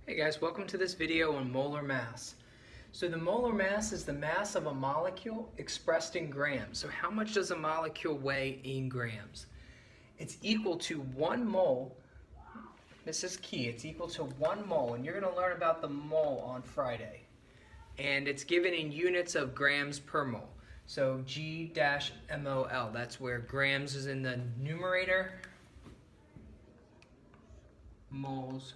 Hey guys, welcome to this video on molar mass. So the molar mass is the mass of a molecule expressed in grams. So how much does a molecule weigh in grams? It's equal to 1 mole. This is key. It's equal to 1 mole, and you're going to learn about the mole on Friday. And it's given in units of grams per mole. So G-MOL, that's where grams is in the numerator, moles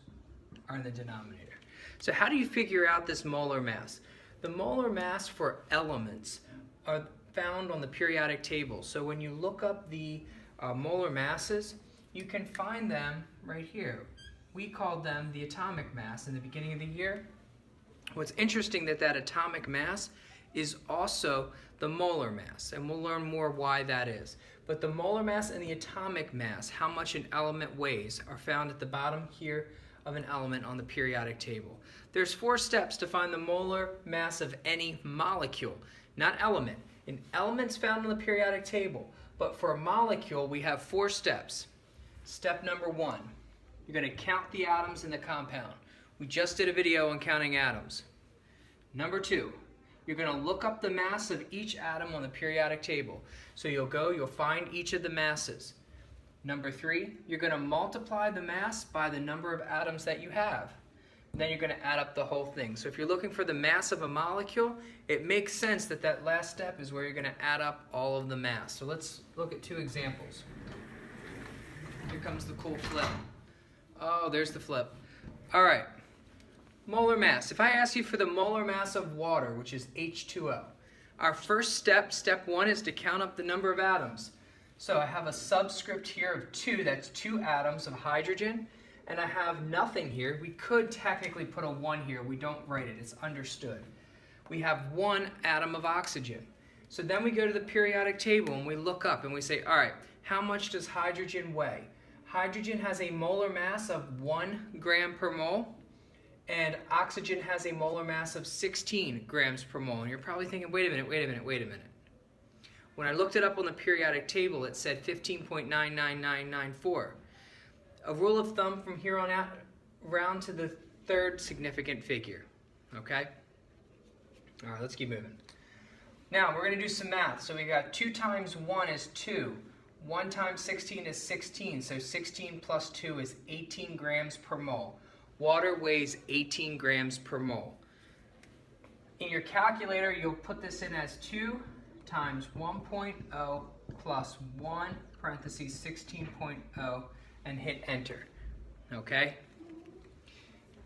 are in the denominator. So how do you figure out this molar mass? The molar mass for elements are found on the periodic table. So when you look up the molar masses, you can find them right here. We called them the atomic mass in the beginning of the year. What's interesting that atomic mass is also the molar mass, and we'll learn more why that is. But the molar mass and the atomic mass, how much an element weighs, are found at the bottom here of an element on the periodic table. There's 4 steps to find the molar mass of any molecule, not element. An element's found on the periodic table, but for a molecule we have 4 steps. Step number 1, you're going to count the atoms in the compound. We just did a video on counting atoms. Number 2, you're going to look up the mass of each atom on the periodic table. So you'll find each of the masses. Number 3, you're going to multiply the mass by the number of atoms that you have. And then you're going to add up the whole thing. So if you're looking for the mass of a molecule, it makes sense that last step is where you're going to add up all of the mass. So let's look at 2 examples. Here comes the cool flip. Oh, there's the flip. All right. Molar mass. If I ask you for the molar mass of water, which is H2O, our first step, step 1, is to count up the number of atoms. So I have a subscript here of 2, that's 2 atoms of hydrogen, and I have nothing here. We could technically put a 1 here. We don't write it. It's understood. We have 1 atom of oxygen. So then we go to the periodic table and we look up and we say, all right, how much does hydrogen weigh? Hydrogen has a molar mass of 1 gram per mole, and oxygen has a molar mass of 16 grams per mole. And you're probably thinking, wait a minute. When I looked it up on the periodic table, it said 15.99994. A rule of thumb from here on out, round to the 3rd significant figure. Okay? All right, let's keep moving. Now, we're going to do some math. So we got 2 times 1 is 2. 1 times 16 is 16. So 16 plus 2 is 18 grams per mole. Water weighs 18 grams per mole. In your calculator, you'll put this in as 2 times 1.0 plus 1 parentheses 16.0 and hit enter. Okay?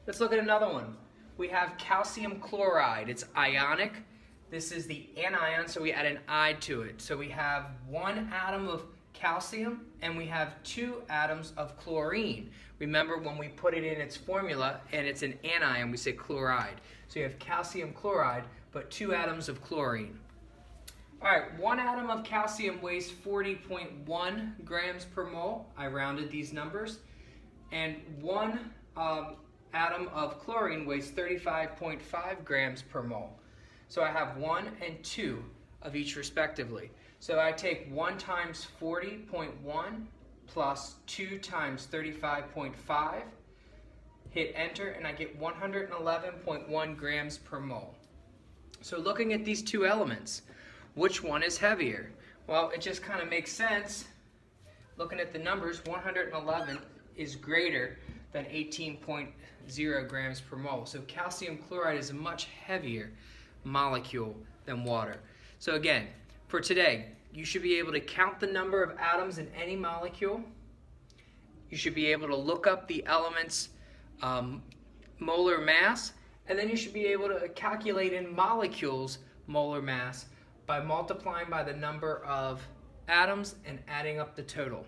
Let's look at another one. We have calcium chloride. It's ionic. This is the anion, so we add an I to it. So we have 1 atom of calcium and we have 2 atoms of chlorine. Remember when we put it in its formula and it's an anion, we say chloride. So you have calcium chloride, but 2 atoms of chlorine. All right, 1 atom of calcium weighs 40.1 grams per mole. I rounded these numbers. And 1 atom of chlorine weighs 35.5 grams per mole. So I have 1 and 2 of each respectively. So I take 1 times 40.1 plus 2 times 35.5, hit enter, and I get 111.1 grams per mole. So looking at these 2 elements, which one is heavier? Well, it just kind of makes sense. Looking at the numbers, 111 is greater than 18.0 grams per mole. So calcium chloride is a much heavier molecule than water. So again, for today, you should be able to count the number of atoms in any molecule. You should be able to look up the element's molar mass, and then you should be able to calculate in molecules molar mass by multiplying by the number of atoms and adding up the total.